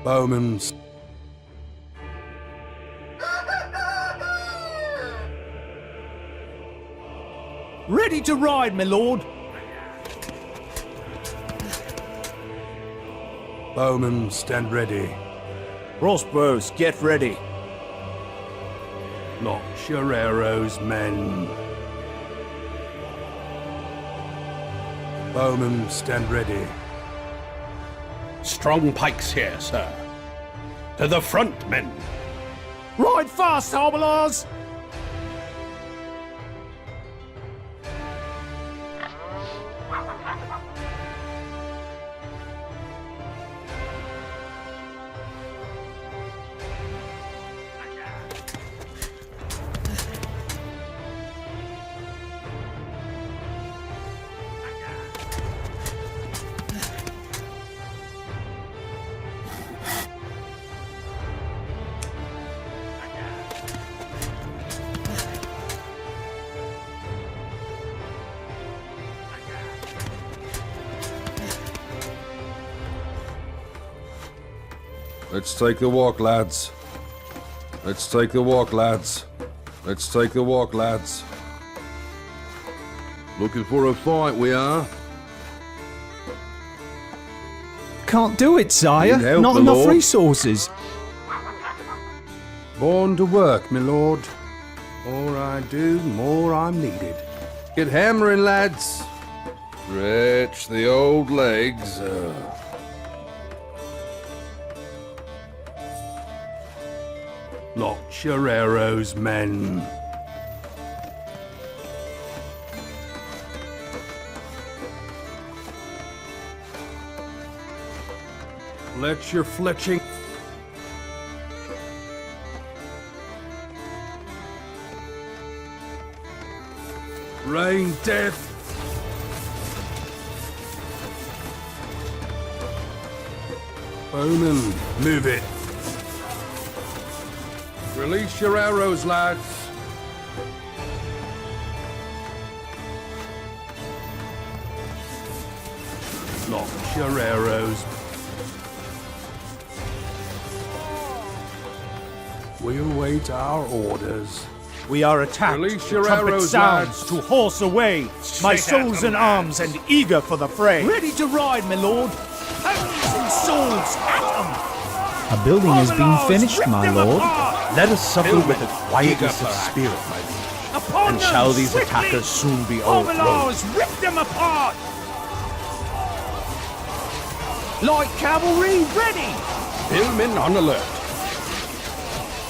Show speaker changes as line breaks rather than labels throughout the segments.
Bowman's.
Ready to ride, my lord.
Bowmen, stand ready.
Crossbows, get ready.
Notch your arrows, men. Bowmen, stand ready.
Strong pikes here, sir. To the front, men.
Ride fast, Harbalars!
Let's take the walk, lads. Let's take the walk, lads. Let's take the walk, lads. Looking for a fight, we are.
Can't do it, sire.
Need help,
Not
my
enough
lord.
resources.
Born to work, my lord. More I do, more I'm needed. Get hammering, lads. Stretch the old legs. Notch your arrows, men. Let your fletching. Rain death. Bowman, move it. Release your arrows, lads. Notch your arrows. We await our orders.
We are attacked.
Release
The
your
trumpet
arrows,
sounds
lads.
to horse away. My
Straight at
soul's
them,
in arms and eager for the fray. Ready to ride, my lord. Ponies and swords at them.
A building has been
Harbalars,
finished,
rip
my
them
lord.
apart.
Let us suffer
Hillman,
with a quietness
dig
of
up a-
spirit, my liege.
Upon
And
them,
shall these
swiftly.
attackers soon be overthrown?
Harbalars, rip them apart. Light cavalry, ready.
Billmen on alert.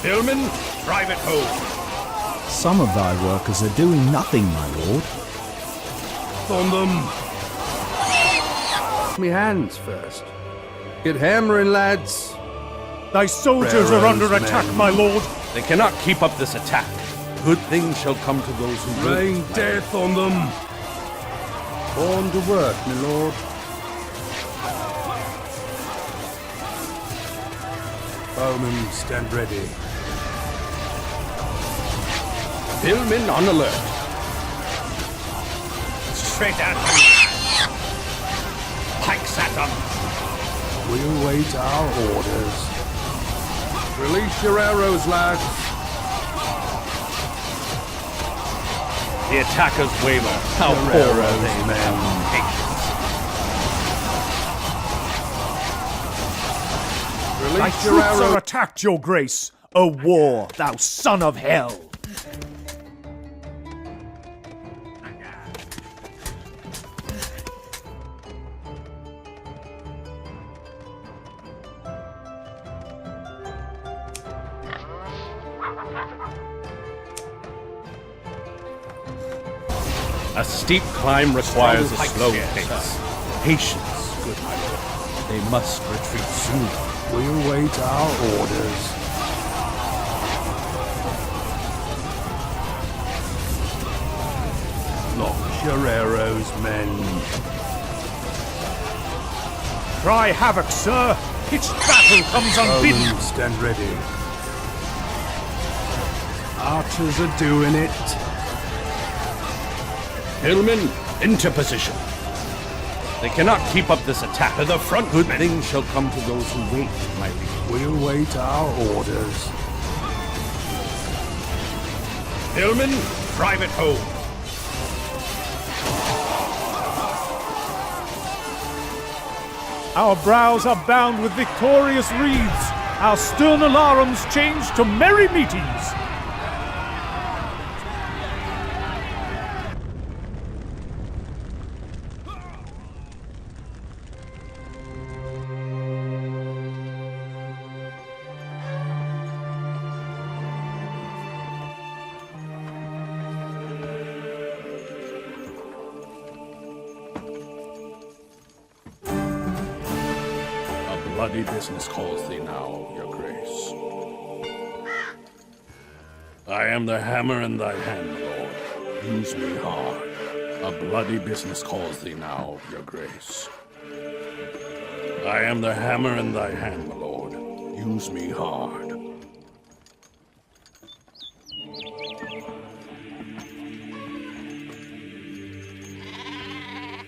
Billmen, drive it home.
Some of thy workers are doing nothing, my lord.
On them. Me hands first. Get hammering, lads.
Thy soldiers are
Arrows,
under attack,
men.
my lord.
They cannot keep up this attack. Good things shall come to those who will.
Rain death on them. Born to work, my lord. Bowmen, stand ready.
Billmen on alert. Straight at them. Pikes at them.
We await our orders. Release your arrows, lads.
The attackers waver. How
Your
poor are
arrows,
they,
men.
Patience.
Thy
Release your
troops are
arrows.
attacked, your grace. A war, thou son of hell.
A steep climb requires a
Strong
slow
hike,
pace.
yes,
Patience, good my lord. They must retreat soon.
We'll wait our orders. Launch your arrows, men.
Cry havoc, sir! Pitched battle comes unbidden!
Bowmen, stand ready. Archers are doing it.
Hillmen, into position. They cannot keep up this attack. To the front, good
men.
things shall come to those who wait, my liege.
We'll wait our orders.
Hillmen, drive it home.
Our brows are bound with victorious wreaths, our stern alarums changed to merry meetings.
Bloody business calls thee now, your grace. I am the hammer in thy hand, Lord. Use me hard. A bloody business calls thee now, your grace. I am the hammer in thy hand, my lord. Use me hard.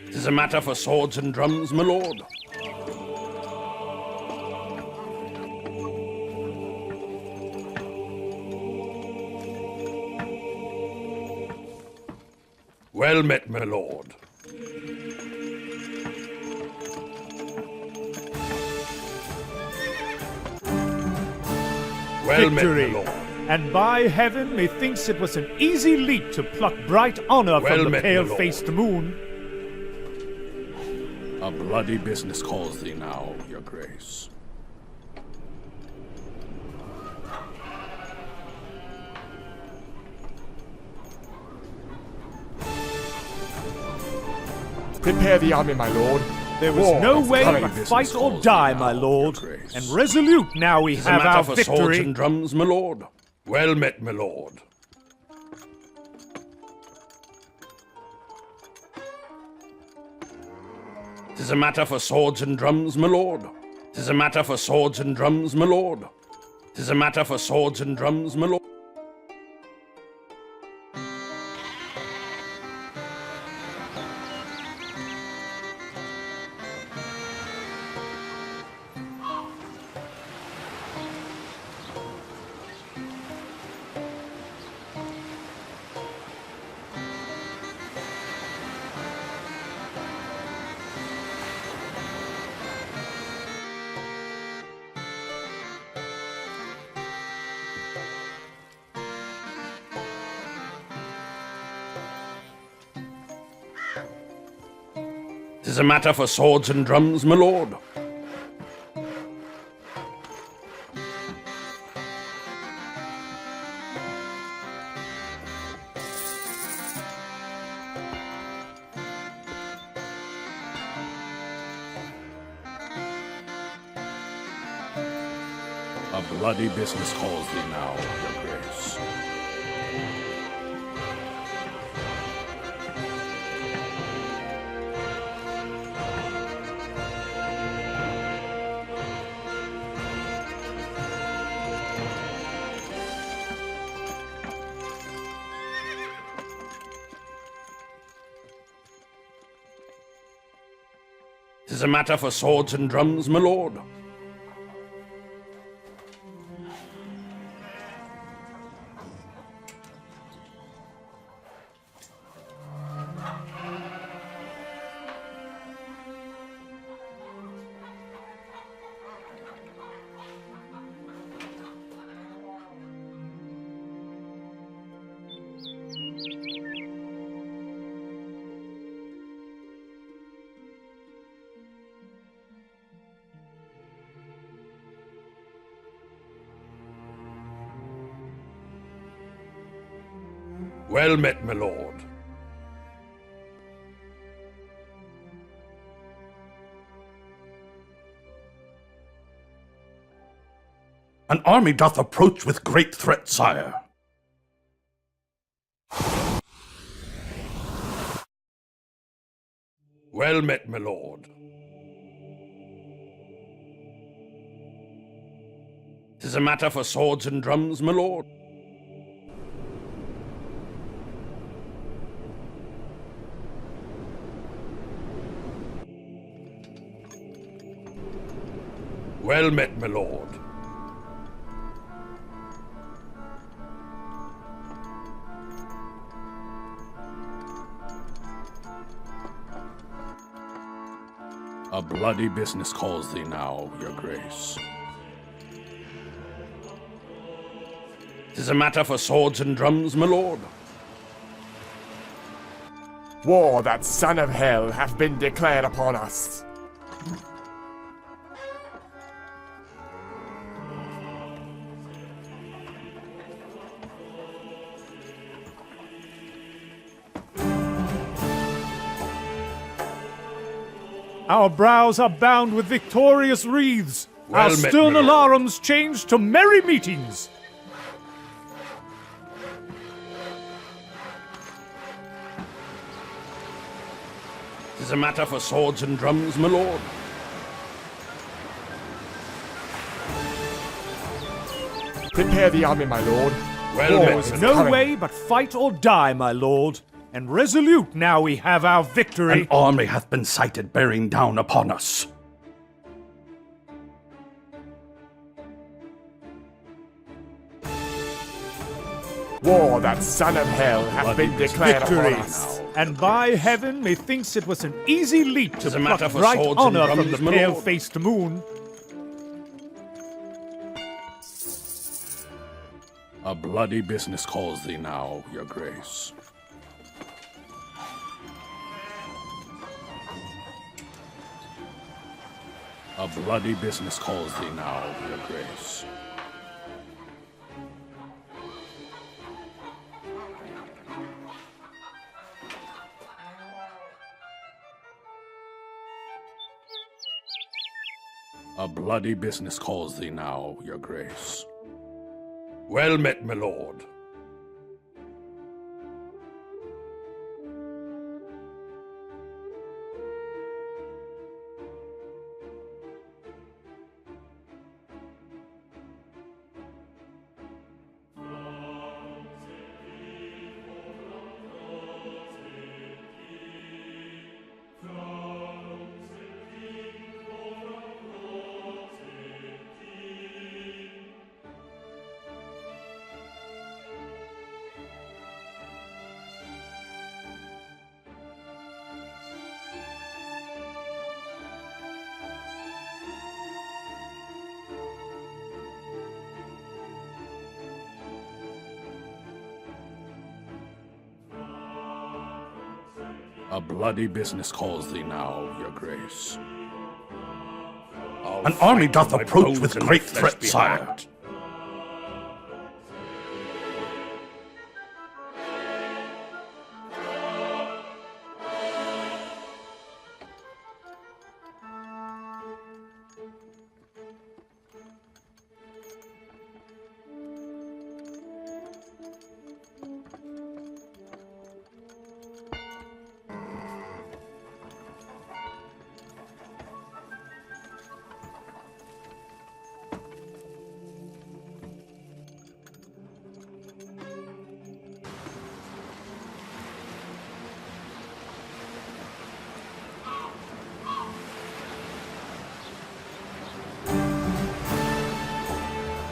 'Tis a matter for swords and drums, my lord. Well met, my lord. Well met,
Victory!
my lord.
And by heaven, methinks it was an easy leap to pluck bright honor
Well
from the
met, my lord.
pale-faced moon.
A bloody business calls thee now, your grace.
Prepare the army, my lord.
There was
War
no
is
way
coming.
but
Business
fight or
calls
die,
me
my
now,
lord.
your grace.
And resolute now we
It's a
have
matter
our
for swords
victory.
and drums, my lord. Well met, my lord. Tis a matter for swords and drums, my lord. Tis a matter for swords and drums, my lord. Tis a matter for swords and drums, my lord. Tis a matter for swords and drums, my lord. A bloody business calls thee now, your grace. Tis a matter for swords and drums, my lord. Well met, my lord. An army doth approach with great threat, sire. Well met, my lord. 'Tis a matter for swords and drums, my lord. Well met, my lord. A bloody business calls thee now, your grace. 'Tis a matter for swords and drums, my lord.
War, that son of hell, hath been declared upon us.
Our brows are bound with victorious wreaths.
Well
Our
met,
stern
my lord.
alarums changed to merry meetings.
Tis a matter for swords and drums, my lord.
Prepare the army, my lord.
Well
War
met,
is
my
No
coming.
way but fight or die, my lord. And resolute now we have our victory.
An army hath been sighted bearing down upon us.
War, that son of hell, hath been declared
Victory.
upon us.
And by heaven, methinks it was an easy leap to
Tis a matter
pluck
for
bright
swords and
honor from
drums,
the
my lord.
pale-faced moon.
A bloody business calls thee now, your grace. A bloody business calls thee now, your grace. A bloody business calls thee now, your grace. Well met, my lord. A bloody business calls thee now, your grace. An army doth approach with great threat, sire.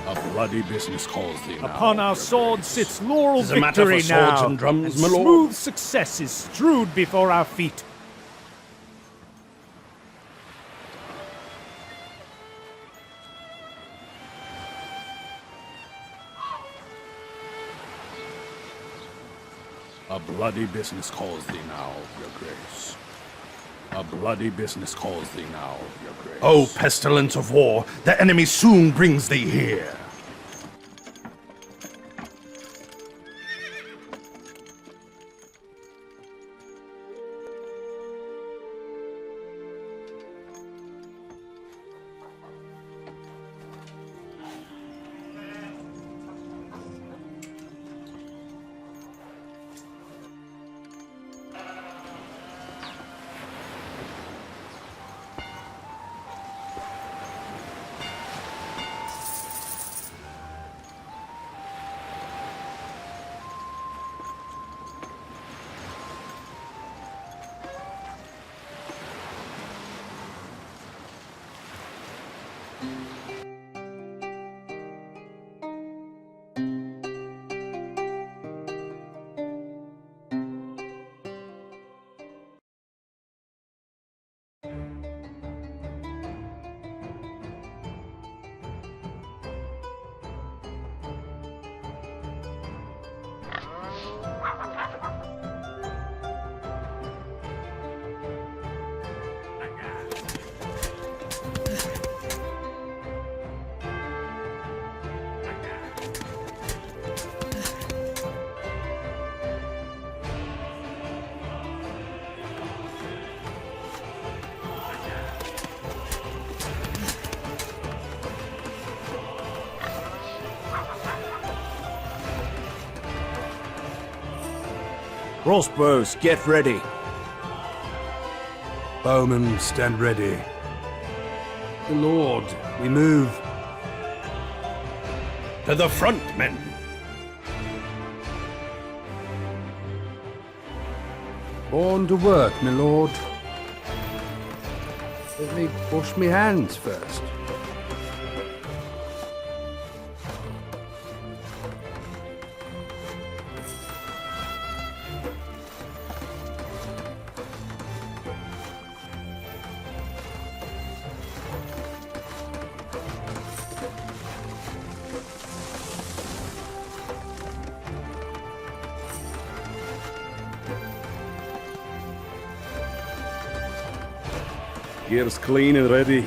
A bloody business calls thee now.
Upon our
your
swords
grace.
sits laurel
'Tis a matter
victory
for swords
now,
and drums,
and
my lord.
smooth success is strewed before our feet.
A bloody business calls thee now, your grace. A bloody business calls thee now, your grace. Oh, pestilence of war, the enemy soon brings thee here.
Crossbows, get ready.
Bowmen, stand ready. The Lord, we move.
To the front, men!
Born to work, my lord. Let me wash me hands first.
Gear's clean and ready.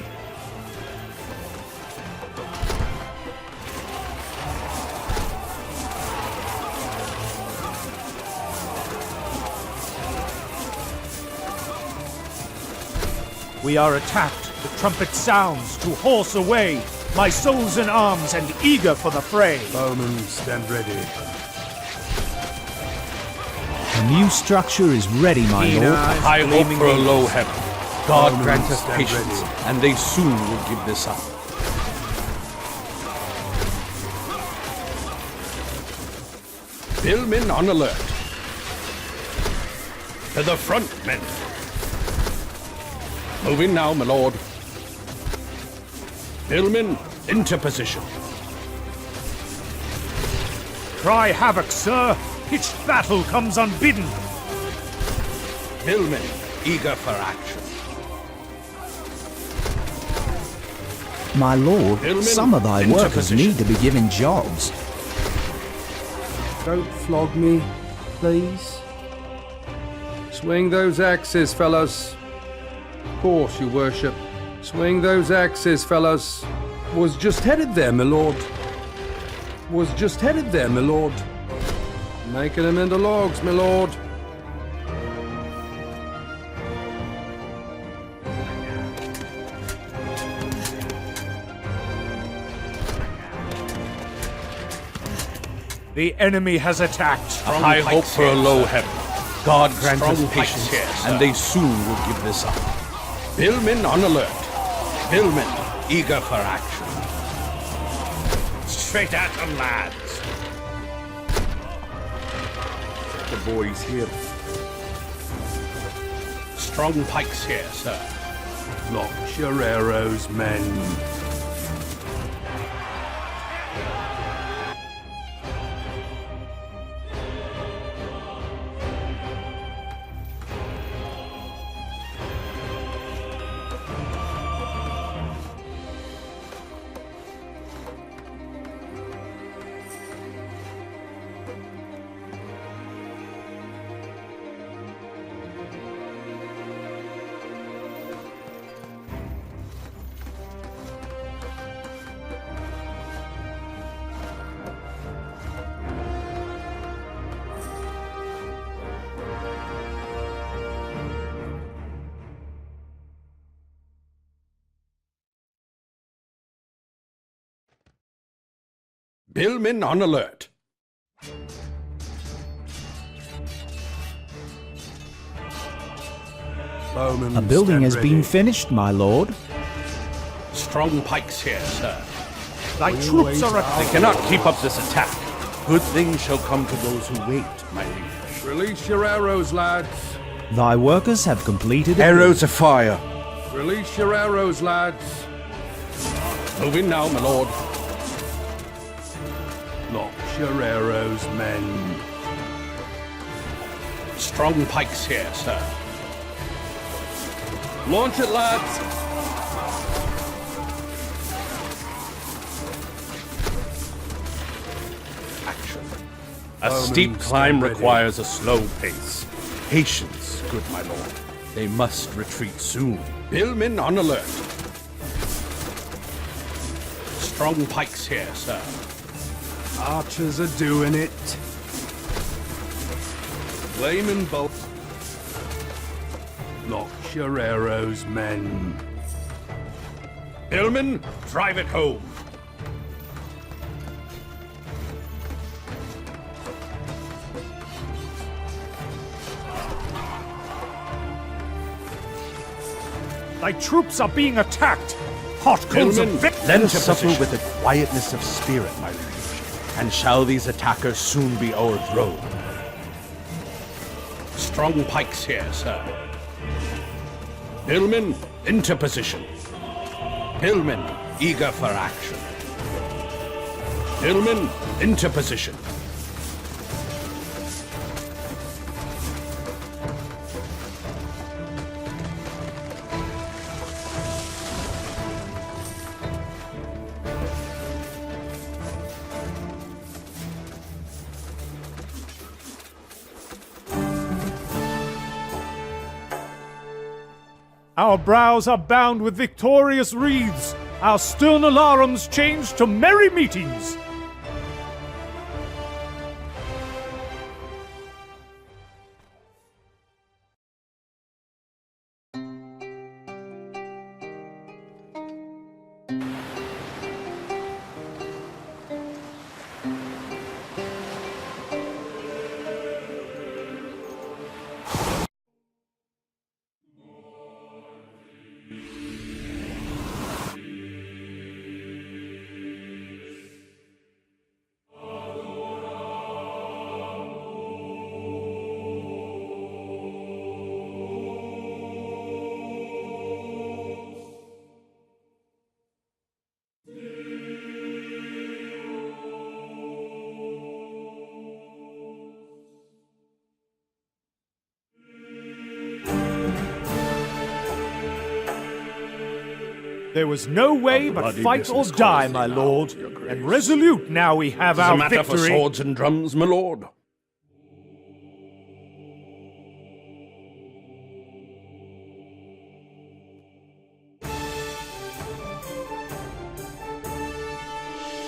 We are attacked. The trumpet sounds to horse away. My soul's in arms and eager for the fray.
Bowmen, stand ready.
The new structure is ready, my lord.
I hope for a low heaven. God grant us
stand
patience,
ready.
and they soon will give this up. Billmen on alert. To the front, men. Moving now, my lord. Billmen, into position.
Cry havoc, sir. Pitched battle comes unbidden.
Billmen, eager for action.
My lord,
Gentlemen,
some of thy
into
workers
position.
need to be given jobs.
Don't flog me, please. Swing those axes, fellas. Of course, your worship. Swing those axes, fellas. Was just headed there, my lord. Was just headed there, my lord. Making them into logs, my lord.
The enemy has attacked.
A high hope for a low heaven. God grant us
Strong
patience,
pikes,
and they soon will give this up. Billmen on alert. Billmen, eager for action. Straight at them, lads.
The boys here.
Strong pikes here, sir.
Lock your arrows, men.
Billmen on alert.
Bowmen,
A building
stand
has
ready.
been finished, my lord.
Strong pikes here, sir.
Thy troops are
They
at
cannot keep up this attack. Good things shall come to those who wait, my liege.
Release your arrows, lads.
Thy workers have completed a
Arrows of fire.
Release your arrows, lads.
Moving now, my lord.
Lock your arrows, men.
Strong pikes here, sir. Launch it, lads. Action. A
Bowmen,
steep
stand
climb
ready.
requires a slow pace. Patience, good my lord. They must retreat soon. Billmen on alert. Strong pikes here, sir.
Archers are doing it. Flaming bolt. Lock your arrows, men.
Billmen, drive it home.
Thy troops are being attacked! Hot coals of
Gentlemen,
victory!
Let us suffer with a quietness of spirit, my liege, and shall these attackers soon be overthrown.
Strong pikes here, sir. Hillmen, into position. Hillmen, eager for action. Hillmen, into position.
Our brows are bound with victorious wreaths, our stern alarums changed to merry meetings. There was no way but
bloody
fight or
business
die,
calls
my
thee now,
lord,
your grace.
and resolute now we have
It's a
our
matter for
victory.
swords and drums, my lord.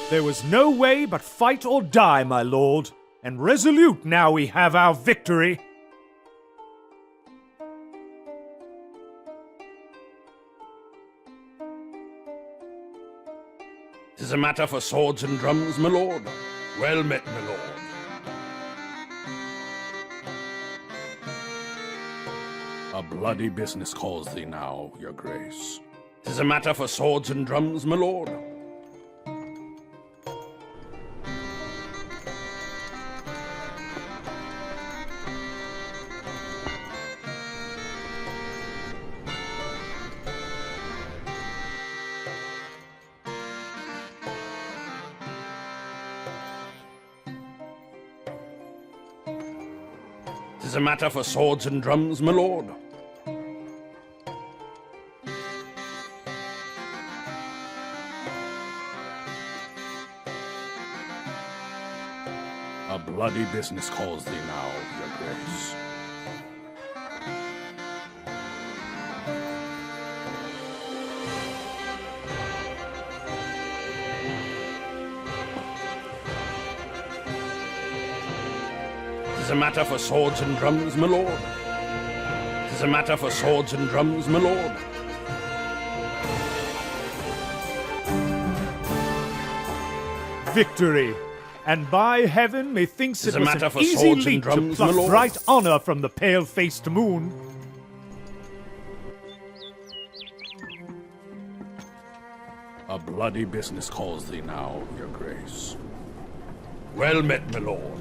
There was no way but fight or die, my lord, and resolute now we have our victory.
Tis a matter for swords and drums, my lord. Well met, my lord. A bloody business calls thee now, your grace. Tis a matter for swords and drums, my lord. Tis a matter for swords and drums, my lord. A bloody business calls thee now, your grace. Tis a matter for swords and drums, my lord. Tis a matter for swords and drums, my lord.
Victory! And by heaven, methinks
Tis
it
a
was
matter
an
for
easy
swords and
leap to
drums, my
pluck
lord.
bright honor from the pale-faced moon.
A bloody business calls thee now, your grace. Well met, my lord.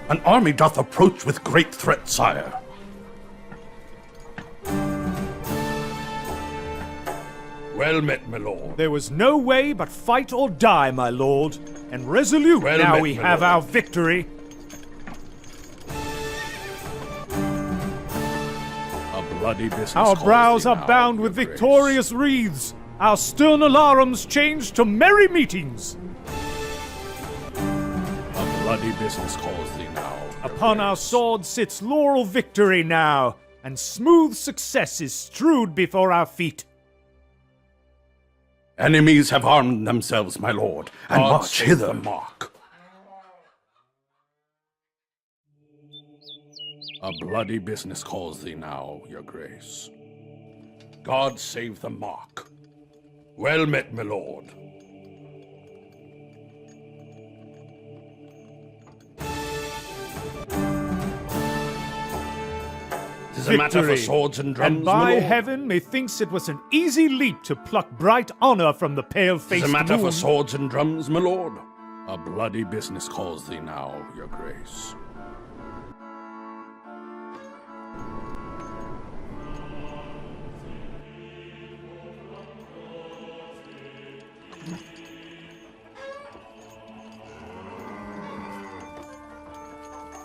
An army doth approach with great threat, sire. Well met, my lord.
There was no way but fight or die, my lord, and resolute
Well
now
met,
we
my
have
lord.
our victory.
A bloody business
Our
calls
brows
thee
are
now,
bound
your
with
grace.
victorious wreaths, our stern alarums changed to merry meetings.
A bloody business calls thee now. your
Upon our
grace.
swords sits laurel victory now, and smooth success is strewed before our feet.
Enemies have armed themselves, my lord, and
God
march
save
hither.
the
Mark. A bloody business calls thee now, your grace. God save the mark. Well met, my lord. 'Tis a matter for
victory.
swords and drums,
And
my
by
lord.
heaven, methinks it was an easy leap to pluck bright honor from the
'Tis
pale-faced
a matter
moon.
for swords and drums, my lord. A bloody business calls thee now, your grace.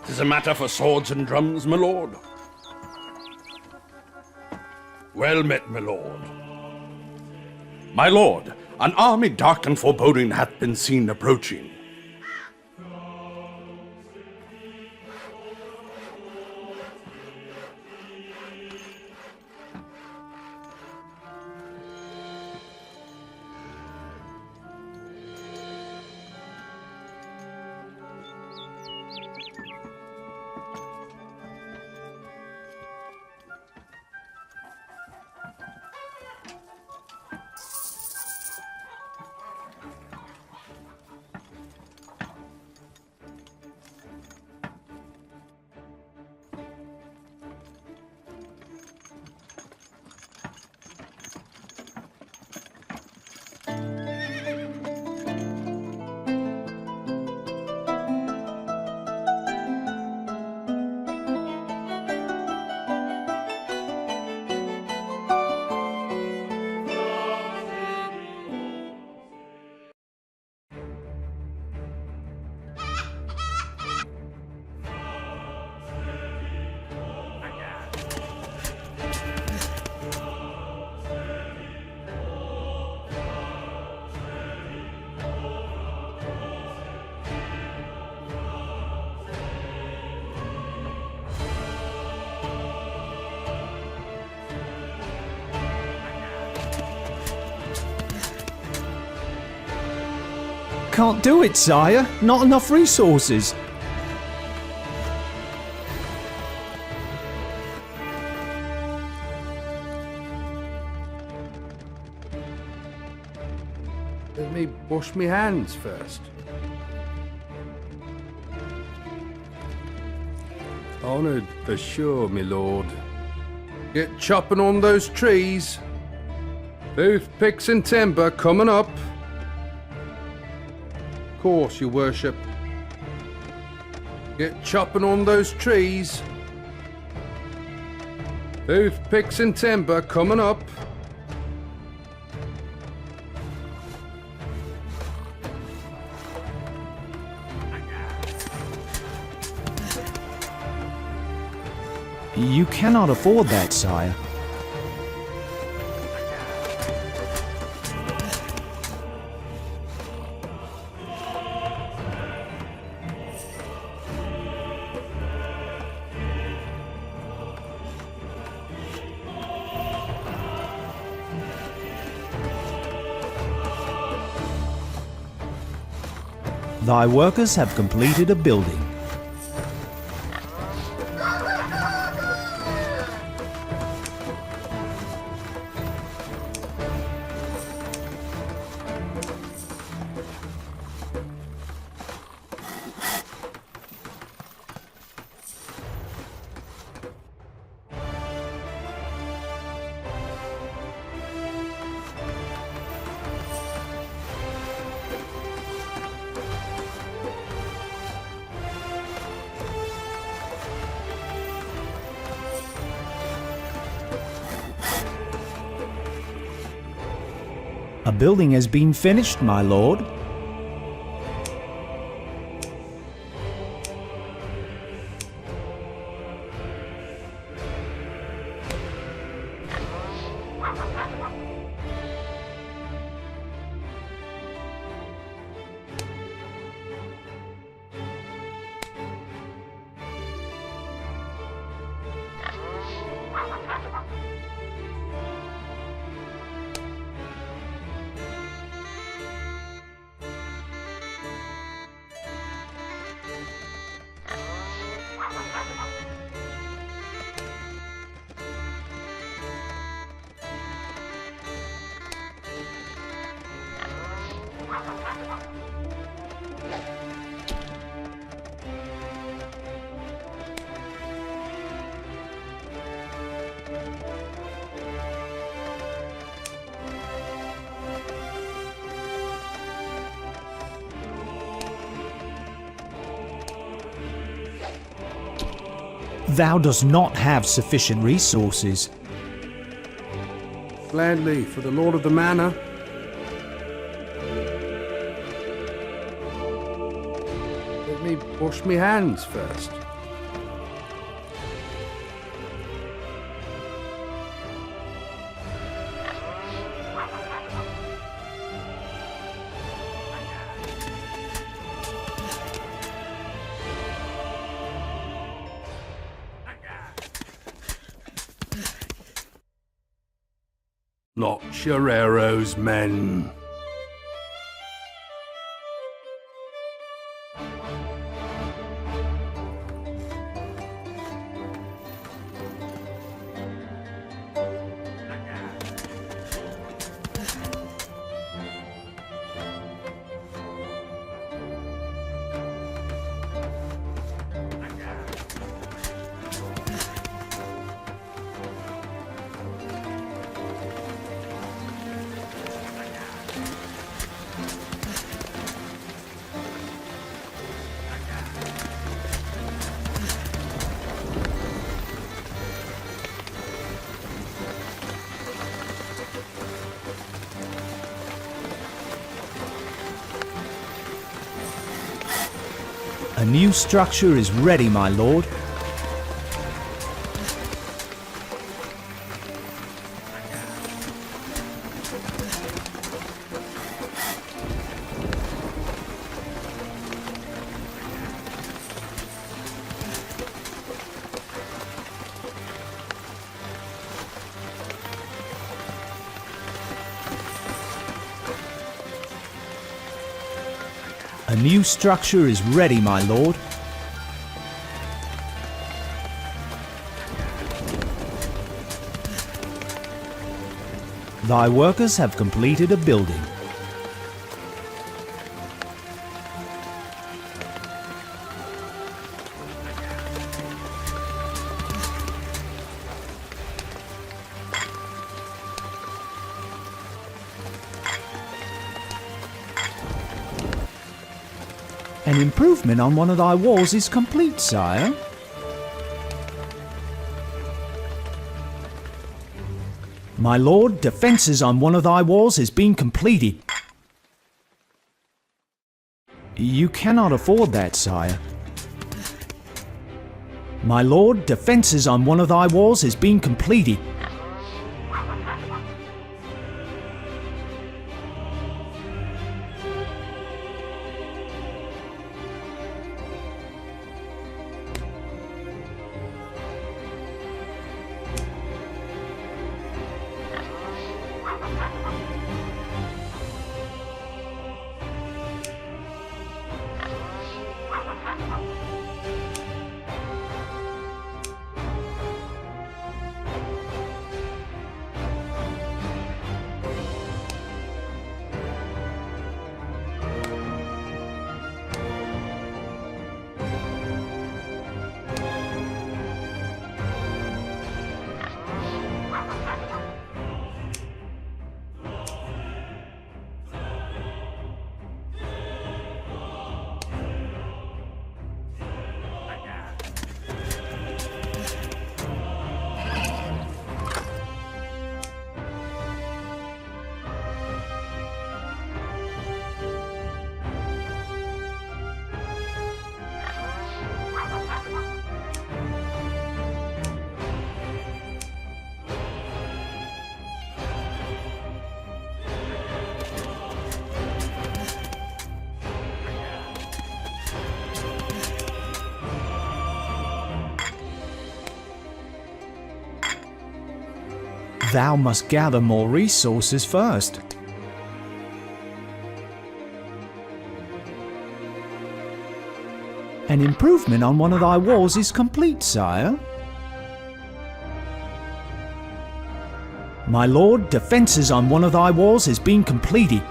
Tis a matter for swords and drums, my lord. Well met, my lord.
My lord, an army dark and foreboding hath been seen approaching.
Can't do it, sire. Not enough resources.
Let me wash me hands first. Honoured for sure, my lord. Get chopping on those trees. Toothpicks and timber coming up. Course, your worship. Get chopping on those trees. Toothpicks and timber coming up.
You cannot afford that, sire. Thy workers have completed a building. A building has been finished, my lord. Thou dost not have sufficient resources.
Gladly, for the Lord of the Manor. Let me wash me hands first. Launch your arrows, men.
A new structure is ready, my lord. A new structure is ready, my lord. Thy workers have completed a building. An improvement on one of thy walls is complete, sire. My lord, defences on one of thy walls has been completed. You cannot afford that, sire. My lord, defences on one of thy walls has been completed. Thou must gather more resources first. An improvement on one of thy walls is complete, sire. My lord, defences on one of thy walls has been completed.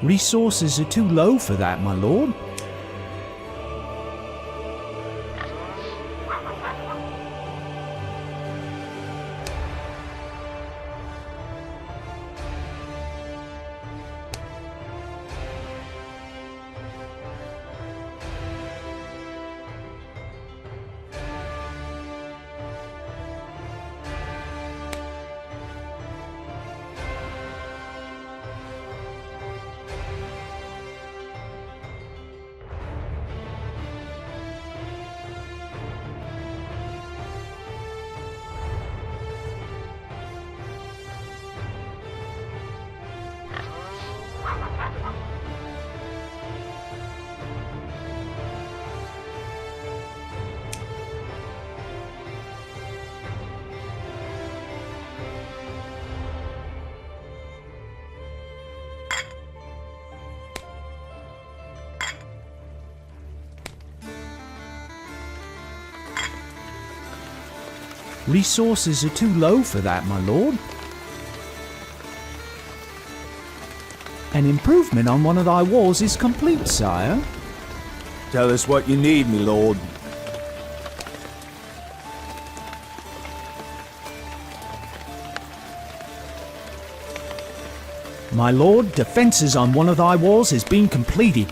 Resources are too low for that, my lord. Resources are too low for that, my lord. An improvement on one of thy walls is complete, sire.
Tell us what you need, me lord.
My lord, defences on one of thy walls has been completed.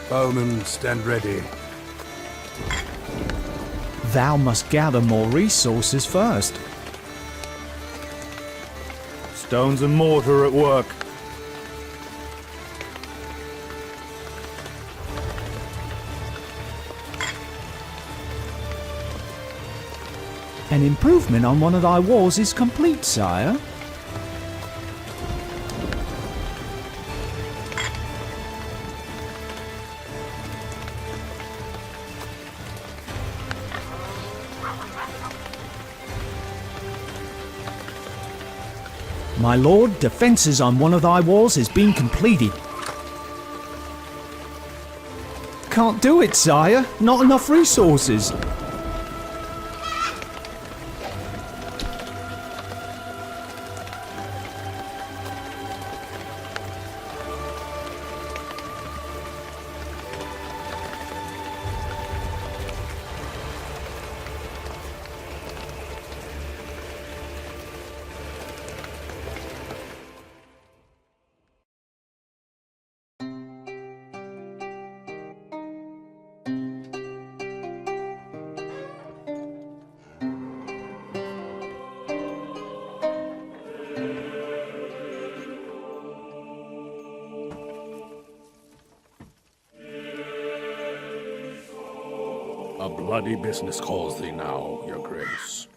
Bowmen, stand ready.
Thou must gather more resources first.
Stones and mortar at work.
An improvement on one of thy walls is complete, sire. My lord, defences on one of thy walls has been completed. Can't do it, sire. Not enough resources.
A bloody business calls thee now, your grace.